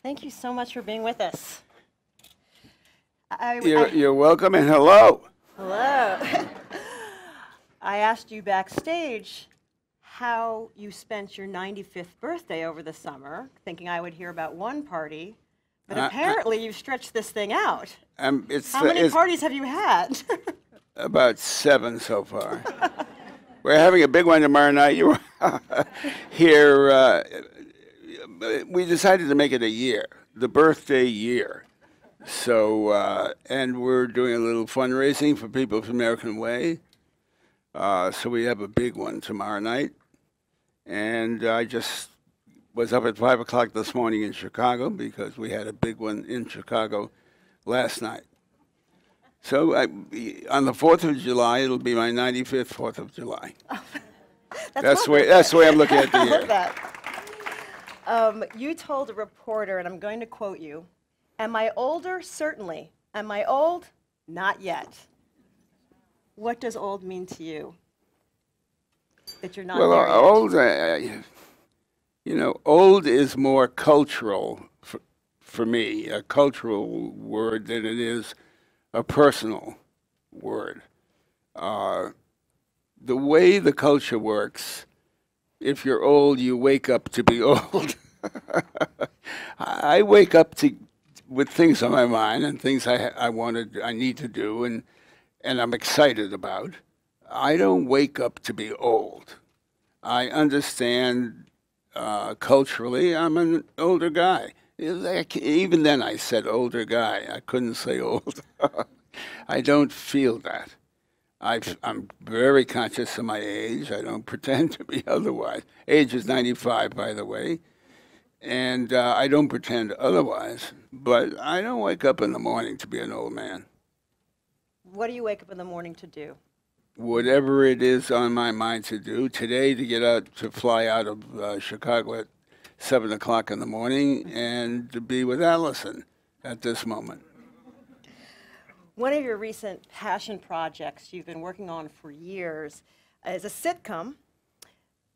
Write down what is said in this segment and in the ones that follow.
Thank you so much for being with us. You're welcome and hello. Hello. I asked you backstage how you spent your 95th birthday over the summer, thinking I would hear about one party, but apparently you've stretched this thing out. How many parties have you had? About 7 so far. We're having a big one tomorrow night. You were here. We decided to make it a year, the birthday year. So, and we're doing a little fundraising for people from American Way. So we have a big one tomorrow night. And I just was up at 5 o'clock this morning in Chicago because we had a big one in Chicago last night. So on the 4th of July, it'll be my 95th 4th of July. That's the way I'm looking at the year. I love that. You told a reporter, and I'm going to quote you, "Am I older? Certainly. Am I old? Not yet." What does old mean to you? That you're not there yet? Old, old is more cultural for me, a cultural word than it is a personal word. The way the culture works, if you're old, you wake up to be old. I wake up with things on my mind and things I need to do and I'm excited about. I don't wake up to be old. I understand culturally I'm an older guy. Even then I said older guy. I couldn't say old. I don't feel that. I'm very conscious of my age. I don't pretend to be otherwise. Age is 95, by the way. And I don't pretend otherwise. But I don't wake up in the morning to be an old man. What do you wake up in the morning to do? Whatever it is on my mind to do. Today, to fly out of Chicago at 7 o'clock in the morning and to be with Alison at this moment. One of your recent passion projects you've been working on for years is a sitcom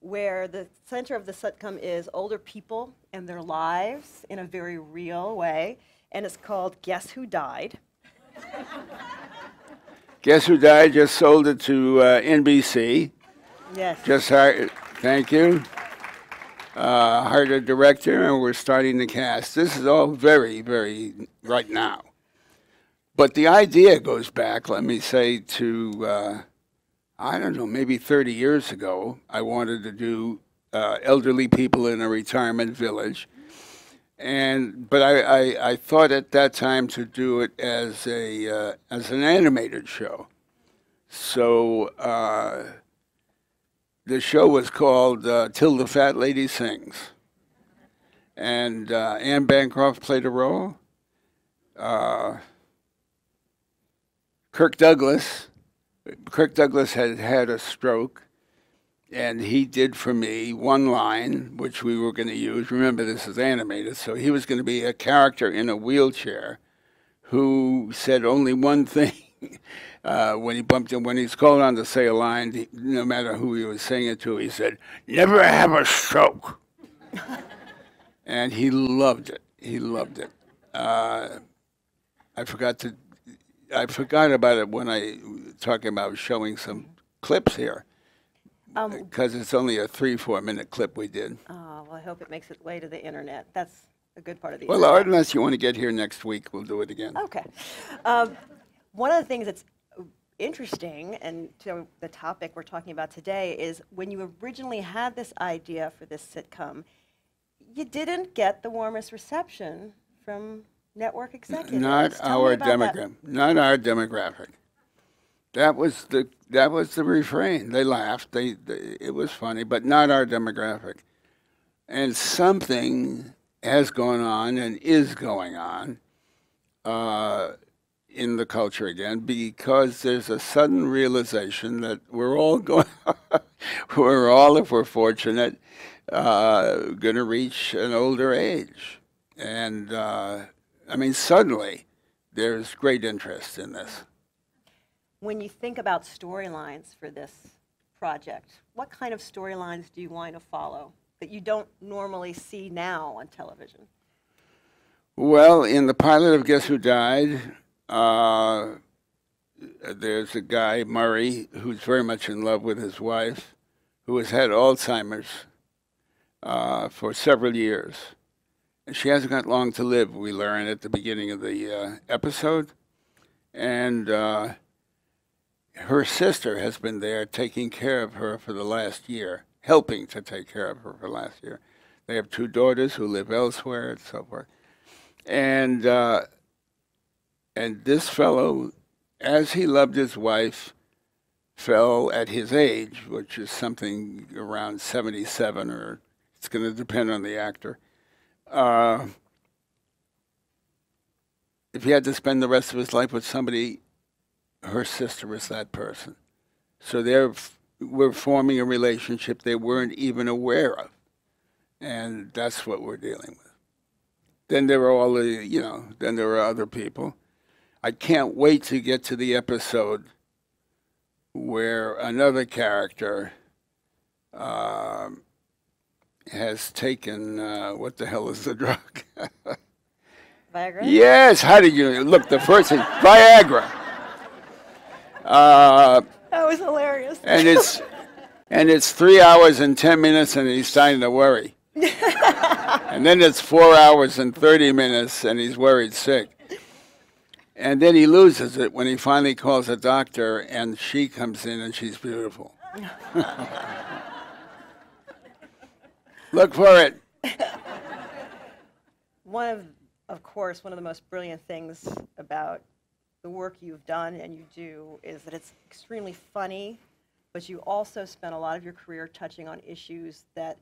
where the center of the sitcom is older people and their lives in a very real way, and it's called Guess Who Died? Guess Who Died just sold it to NBC. Yes. Thank you. Hired a director, and we're starting the cast. This is all very, very right now. But the idea goes back, let me say, to, I don't know, maybe 30 years ago. I wanted to do elderly people in a retirement village. But I thought at that time to do it as an animated show. So the show was called Till the Fat Lady Sings. And Anne Bancroft played a role. Kirk Douglas had had a stroke, and he did for me one line, which we were going to use. Remember, this is animated, so he was going to be a character in a wheelchair who said only one thing when he's called on to say a line, no matter who he was saying it to, he said, "Never have a stroke." And he loved it. He loved it. I forgot about it when I talking about showing some clips here, because it's only a 3-4 minute clip we did. Oh, well, I hope it makes its way to the internet. That's a good part of the Well, internet. unless you want to get here next week, we'll do it again. Okay. One of the things that's interesting, and to the topic we're talking about today, is when you originally had this idea for this sitcom, you didn't get the warmest reception from network executives. Not our demographic. That was the refrain. They laughed. It was funny, but not our demographic. And something has gone on and is going on in the culture again, because there's a sudden realization that we're all if we're fortunate, going to reach an older age. And suddenly there's great interest in this. When you think about storylines for this project, what kind of storylines do you want to follow that you don't normally see now on television? Well, in the pilot of Guess Who Died, there's a guy, Murray, who's very much in love with his wife, who has had Alzheimer's for several years. And she hasn't got long to live, we learn at the beginning of the episode. And her sister has been there taking care of her for the last year, helping to take care of her for the last year. They have 2 daughters who live elsewhere and so forth. And this fellow, as he loved his wife, fell at his age, which is something around 77, or it's going to depend on the actor. If he had to spend the rest of his life with somebody, her sister was that person. So they were forming a relationship they weren't even aware of. And that's what we're dealing with. Then there are all the, then there are other people. I can't wait to get to the episode where another character has taken, what the hell is the drug? Viagra? Yes, how did you, look, the first thing, Viagra. That was hilarious. And it's 3 hours and 10 minutes and he's starting to worry. And then it's 4 hours and 30 minutes and he's worried sick. And then he loses it when he finally calls a doctor and she comes in and she's beautiful. Look for it. Of course, one of the most brilliant things about the work you've done and you do is that it's extremely funny, but you also spent a lot of your career touching on issues that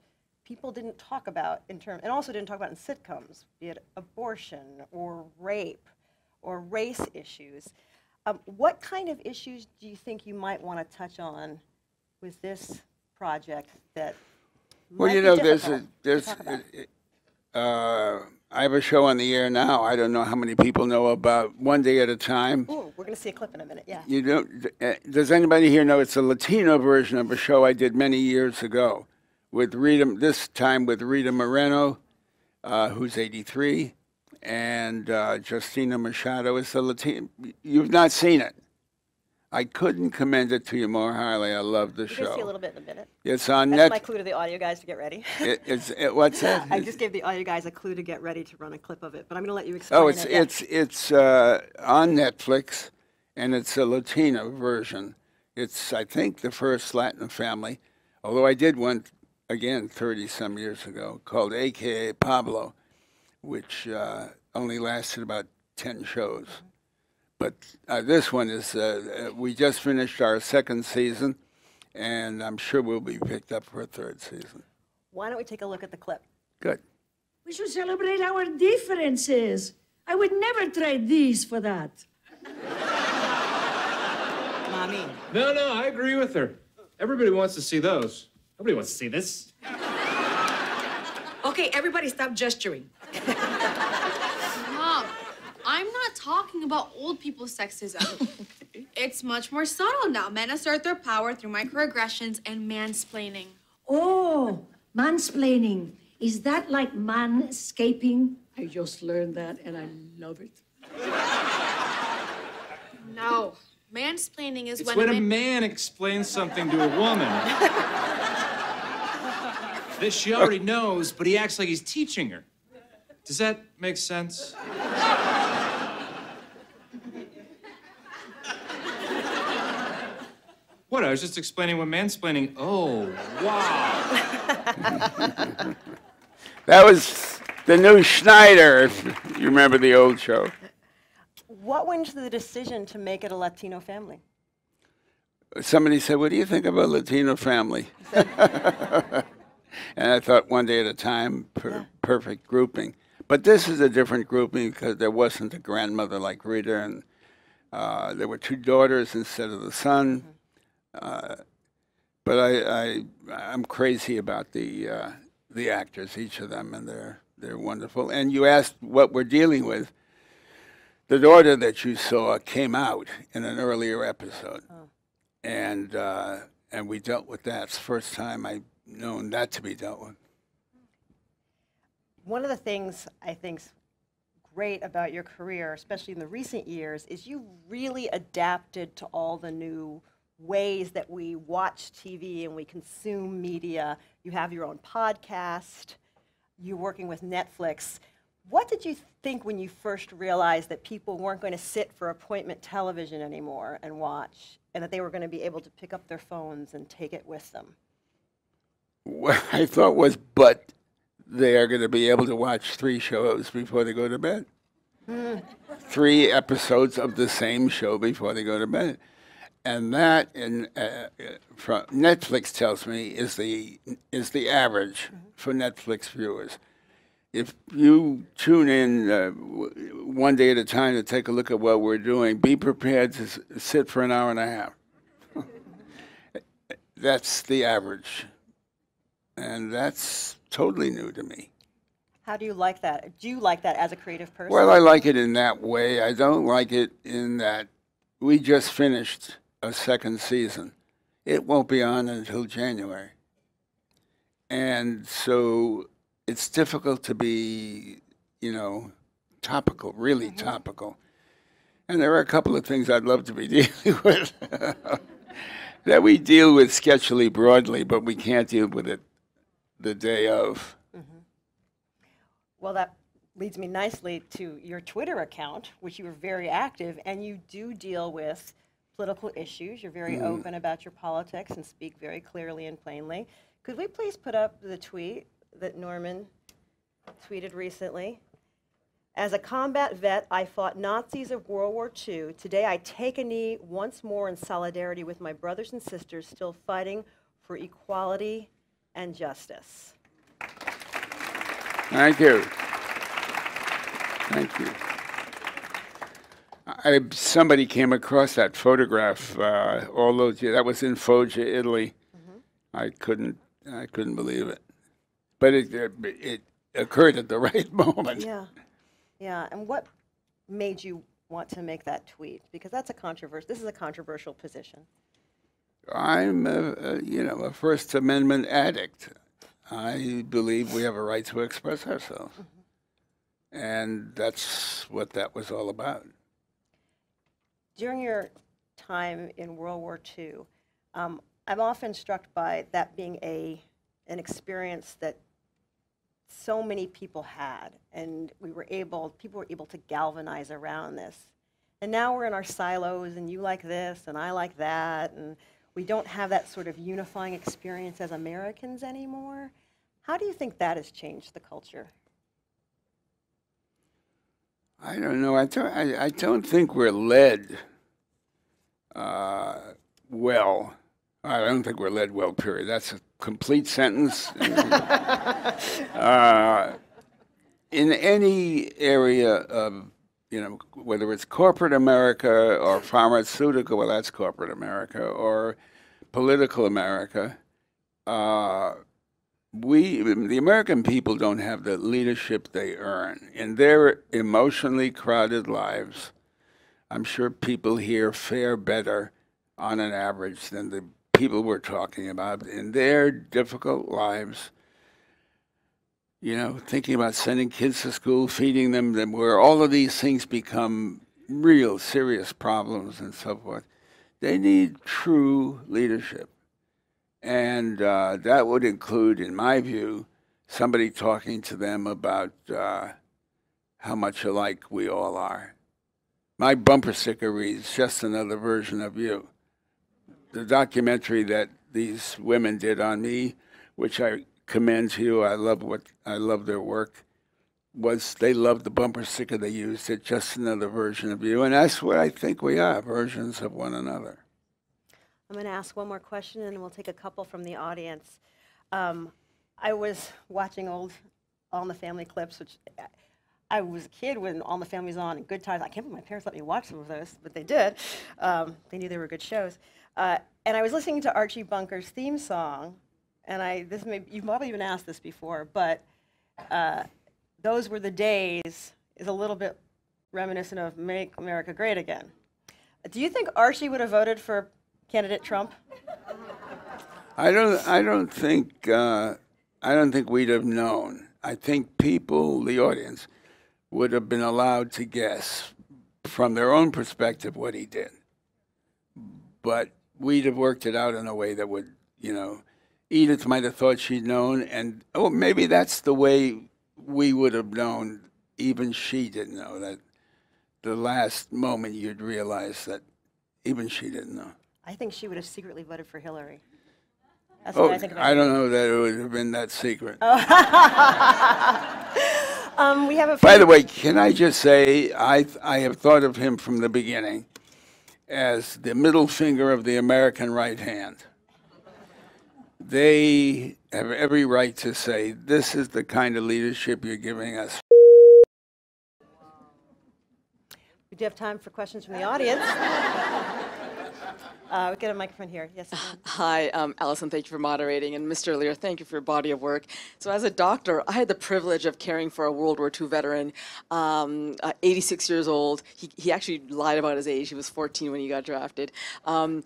people didn't talk about and also didn't talk about in sitcoms, be it abortion or rape or race issues. What kind of issues do you think you might want to touch on with this project that well, might be difficult to talk about? I have a show on the air now. I don't know how many people know about One Day at a Time. Ooh, we're going to see a clip in a minute, yeah. You don't, does anybody here know it's a Latino version of a show I did many years ago with Rita, this time with Rita Moreno, who's 83, and Justina Machado is a Latino. You've not seen it. I couldn't commend it to you more highly. I love the show. You're going to see a little bit in a minute. It's on That's my clue to the audio guys to get ready. What's that? I just gave the audio guys a clue to get ready to run a clip of it, but I'm going to let you explain it. It's on Netflix, and it's a Latino version. It's, I think, the first Latin family, although I did one, again, 30-some years ago, called A.K.A. Pablo, which only lasted about 10 shows. But this one is, we just finished our 2nd season, and I'm sure we'll be picked up for a 3rd season. Why don't we take a look at the clip? Good. We should celebrate our differences. I would never trade these for that. Mommy. No, I agree with her. Everybody wants to see those. Nobody wants to see this. Okay, everybody stop gesturing. Mom, I'm not talking about old people's sexism. It's much more subtle now. Men assert their power through microaggressions and mansplaining. Oh, mansplaining. Is that like manscaping? I just learned that and I love it. No, mansplaining is It's when a man explains something to a woman. This she already knows, but he acts like he's teaching her. Does that make sense? What? I was just explaining what mansplaining. Oh, wow. That was the new Schneider, if you remember the old show. What went into the decision to make it a Latino family? Somebody said, what do you think of a Latino family? And I thought One Day at a Time, perfect grouping. But this is a different grouping because there wasn't a grandmother like Rita, and there were 2 daughters instead of the son. But I'm crazy about the actors, each of them, and they're wonderful. And you asked what we're dealing with. The daughter that you saw came out in an earlier episode, and we dealt with that. It's the first time I've known that to be dealt with. One of the things I think's great about your career, especially in the recent years, is you really adapted to all the new ways that we watch TV and we consume media. You have your own podcast. You're working with Netflix. What did you think when you first realized that people weren't going to sit for appointment television anymore and watch, and that they were going to be able to pick up their phones and take it with them? What I thought was, but they are going to be able to watch 3 shows before they go to bed. 3 episodes of the same show before they go to bed. And that, from Netflix tells me, is the average for Netflix viewers. If you tune in one day at a time to take a look at what we're doing, be prepared to sit for an hour and a half. That's the average. And that's totally new to me. How do you like that? Do you like that as a creative person? Well, I like it in that way. I don't like it in that we just finished a 2nd season. It won't be on until January. And so it's difficult to be, topical, really topical. And there are a couple of things I'd love to be dealing with that we deal with sketchily broadly, but we can't deal with it the day of. Well, that leads me nicely to your Twitter account, which you were very active, and you do deal with political issues. You're very open about your politics and speak very clearly and plainly. Could we please put up the tweet that Norman tweeted recently? As a combat vet, I fought Nazis of World War II. Today, I take a knee once more in solidarity with my brothers and sisters still fighting for equality and justice. Thank you. Thank you. Somebody came across that photograph all those years. That was in Foggia, Italy. I couldn't believe it, but it occurred at the right moment. Yeah, yeah. And what made you want to make that tweet? Because that's a controversial. This is a controversial position. I'm a First Amendment addict. I believe we have a right to express ourselves. And that's what that was all about. During your time in World War II, I'm often struck by that being an experience that so many people had, and people were able to galvanize around this. And now we're in our silos, and you like this, and I like that, and we don't have that sort of unifying experience as Americans anymore. How do you think that has changed the culture? I don't know. I don't think we're led well. I don't think we're led well, period. That's a complete sentence. In any area of, whether it's corporate America or pharmaceutical, well, that's corporate America, or political America, the American people don't have the leadership they earn. In their emotionally crowded lives, I'm sure people here fare better on an average than the people we're talking about. In their difficult lives, thinking about sending kids to school, feeding them, where all of these things become real serious problems and so forth, they need true leadership. And that would include, in my view, somebody talking to them about how much alike we all are. My bumper sticker reads, "Just another version of you." The documentary that these women did on me, which I commend to you, I love their work, they loved the bumper sticker they used, it, "Just another version of you." And that's what I think we are, versions of one another. I'm going to ask one more question, and then we'll take a couple from the audience. I was watching old All in the Family clips, which I was a kid when All in the Family was on, and Good Times. I can't believe my parents let me watch some of those, but they did. They knew they were good shows. And I was listening to Archie Bunker's theme song, and you've probably even asked this before, but "Those Were the Days" is a little bit reminiscent of "Make America Great Again." Do you think Archie would have voted for candidate Trump? I don't think we'd have known. I think people, the audience, would have been allowed to guess from their own perspective what he did. But we'd have worked it out in a way that would, Edith might have thought she'd known, and maybe that's the way we would have known. Even she didn't know that. The last moment you'd realize that even she didn't know. I think she would have secretly voted for Hillary. That's what I think about I don't know that it would have been that secret. We have a By the way, can I just say, I have thought of him from the beginning as the middle finger of the American right hand. They have every right to say, this is the kind of leadership you're giving us. We do have time for questions from the audience. We get a microphone here. Yes. Hi, Alison, thank you for moderating. And Mr. Lear, thank you for your body of work. So as a doctor, I had the privilege of caring for a World War II veteran, 86 years old. He actually lied about his age. He was 14 when he got drafted. In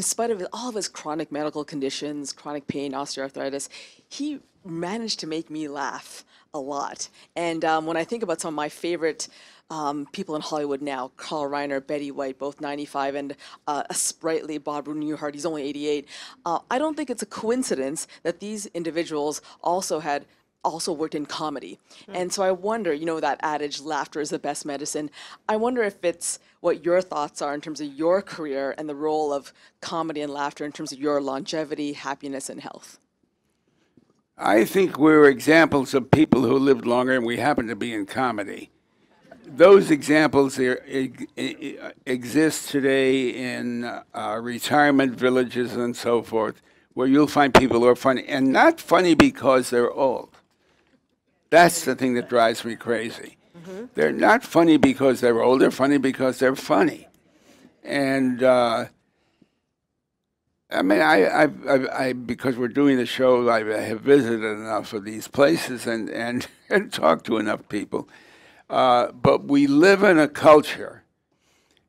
spite of all of his chronic medical conditions, chronic pain, osteoarthritis, he managed to make me laugh a lot. And when I think about some of my favorite people in Hollywood now, Carl Reiner, Betty White, both 95, and a sprightly Bob Newhart, he's only 88. I don't think it's a coincidence that these individuals also worked in comedy. And so I wonder, that adage, laughter is the best medicine. I wonder if it's what your thoughts are in terms of your career and the role of comedy and laughter in terms of your longevity, happiness, and health. I think we're examples of people who lived longer, and we happen to be in comedy. Those examples exist today in retirement villages and so forth, where you'll find people who are funny, and not funny because they're old. That's the thing that drives me crazy. Mm-hmm. They're not funny because they're old, they're funny because they're funny. And because we're doing the show, I have visited enough of these places and talked to enough people. But we live in a culture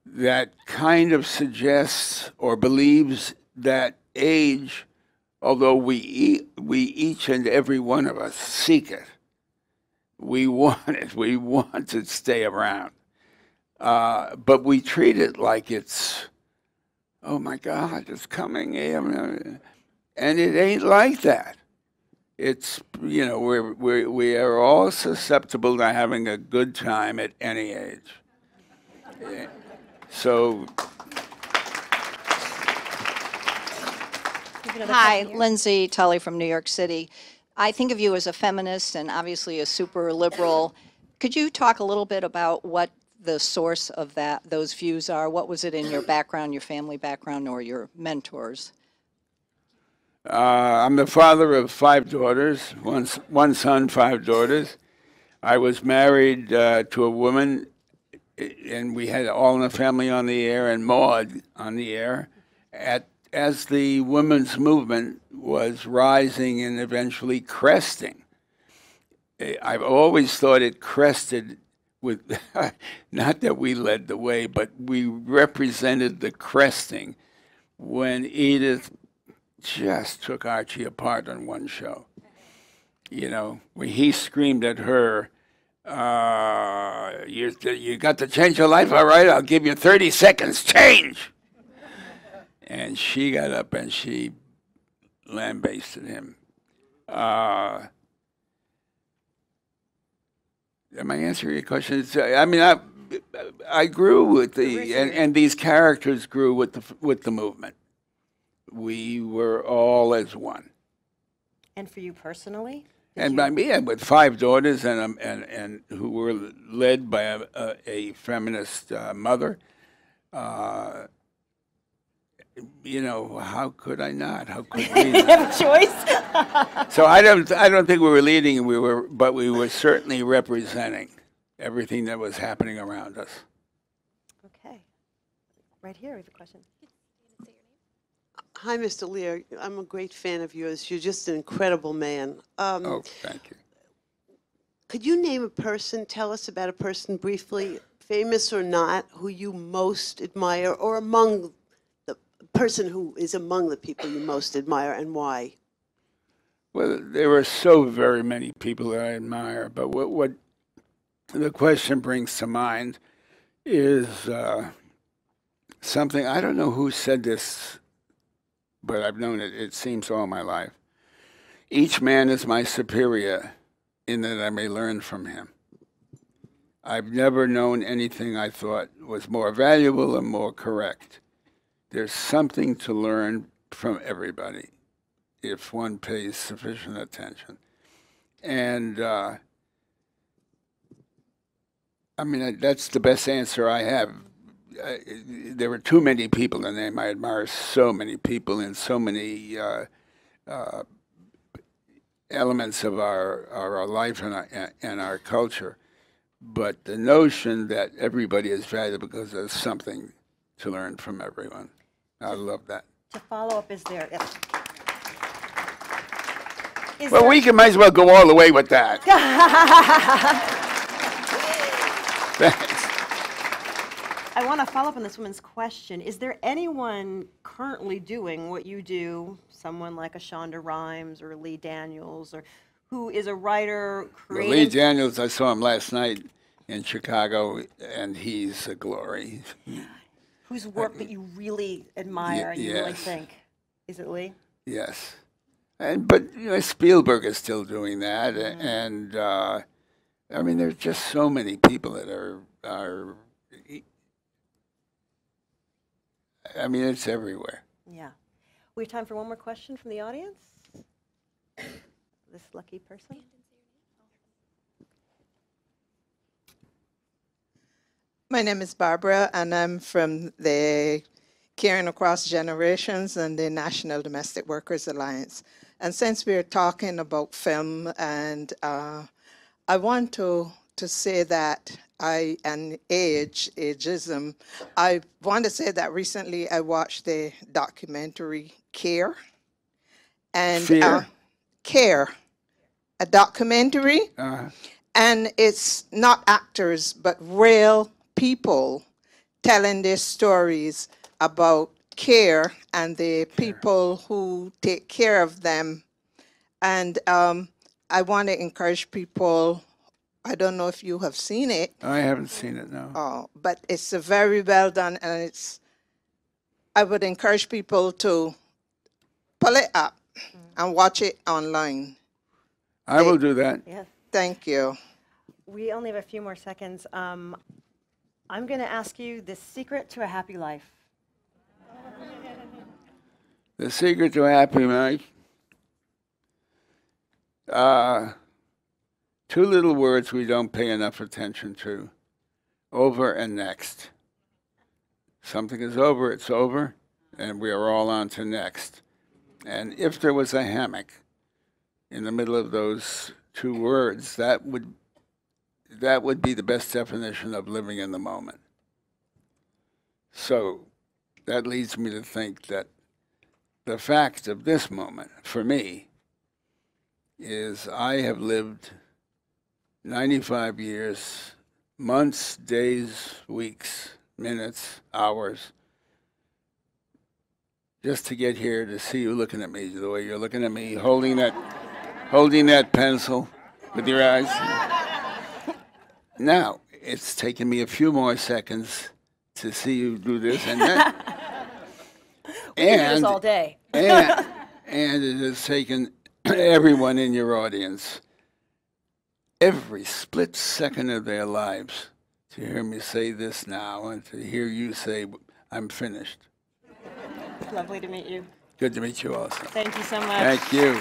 that kind of suggests or believes that age, although we each and every one of us seek it, we want it, we want to stay around. But we treat it like it's, oh my God, it's coming, and it ain't like that. It's, we are all susceptible to having a good time at any age. So. Hi, Lindsay Tully from New York City. I think of you as a feminist and obviously a super liberal. Could you talk a little bit about what the source of those views are? What was it in your background, your family background, or your mentors? I'm the father of 5 daughters, one son, 5 daughters. I was married to a woman, and we had All in the Family on the air and Maude on the air. As the women's movement was rising and eventually cresting, I've always thought it crested with, not that we led the way, but we represented the cresting when Edith just took Archie apart on one show. When he screamed at her, you got to change your life, all right, I'll give you 30 seconds, change. And she got up and she lambasted him. Am I answering your question? I grew with and these characters grew with the movement. We were all as one. And for you personally? And by me, with 5 daughters and who were led by a feminist mother. How could I not? How could we? You have a choice. So I don't think we were leading. But we were certainly representing everything that was happening around us. Okay, right here we have a question. Hi, Mr. Lear. I'm a great fan of yours. You're just an incredible man. Thank you. Could you name a person, tell us about a person briefly, famous or not, who you most admire, or among the person who is among the people you most admire, and why? Well, there are so very many people that I admire, but what the question brings to mind is something, I don't know who said this, but I've known it, it seems, all my life. Each man is my superior in that I may learn from him. I've never known anything I thought was more valuable and more correct. There's something to learn from everybody if one pays sufficient attention. And I mean, that's the best answer I have. There are too many people in name. I admire so many people in so many elements of our life and our culture. But the notion that everybody is valuable because there's something to learn from everyone, I love that. To follow up, is there? Well, we might as well go all the way with that. Thanks. I want to follow up on this woman's question. Is there anyone currently doing what you do, someone like a Shonda Rhimes or Lee Daniels, or who is a writer, creative? Well, Lee Daniels, I saw him last night in Chicago, and he's a glory. Whose work that you really admire and you really yes. think? Is it Lee? Yes. But you know, Spielberg is still doing that, and I mean, there's just so many people that are. I mean, it's everywhere. Yeah. We have time for one more question from the audience. This lucky person. My name is Barbara, and I'm from the Caring Across Generations and the National Domestic Workers Alliance. And since we're talking about film, and I want to say that ageism, I want to say that recently I watched the documentary Care. And Fear? Care, a documentary. And it's not actors, but real people telling their stories about care and the people who take care of them. And I want to encourage people. I don't know if you have seen it. I haven't seen it, no. Oh, but it's a very well done, and I would encourage people to pull it up and watch it online. I will do that. Yes. Thank you. We only have a few more seconds. I'm going to ask you the secret to a happy life. The secret to a happy life. Two little words we don't pay enough attention to. Over and next. Something is over, it's over, and we are all on to next. And if there was a hammock in the middle of those two words, that would be the best definition of living in the moment. So that leads me to think that the fact of this moment, for me, is I have lived 95 years, months, days, weeks, minutes, hours, just to get here to see you looking at me the way you're looking at me, holding that pencil with your eyes. Now, it's taken me a few more seconds to see you do this and that. We can do this all day. and it has taken everyone in your audience every split second of their lives to hear me say this now and to hear you say, I'm finished. It's lovely to meet you. Good to meet you also. Thank you so much. Thank you.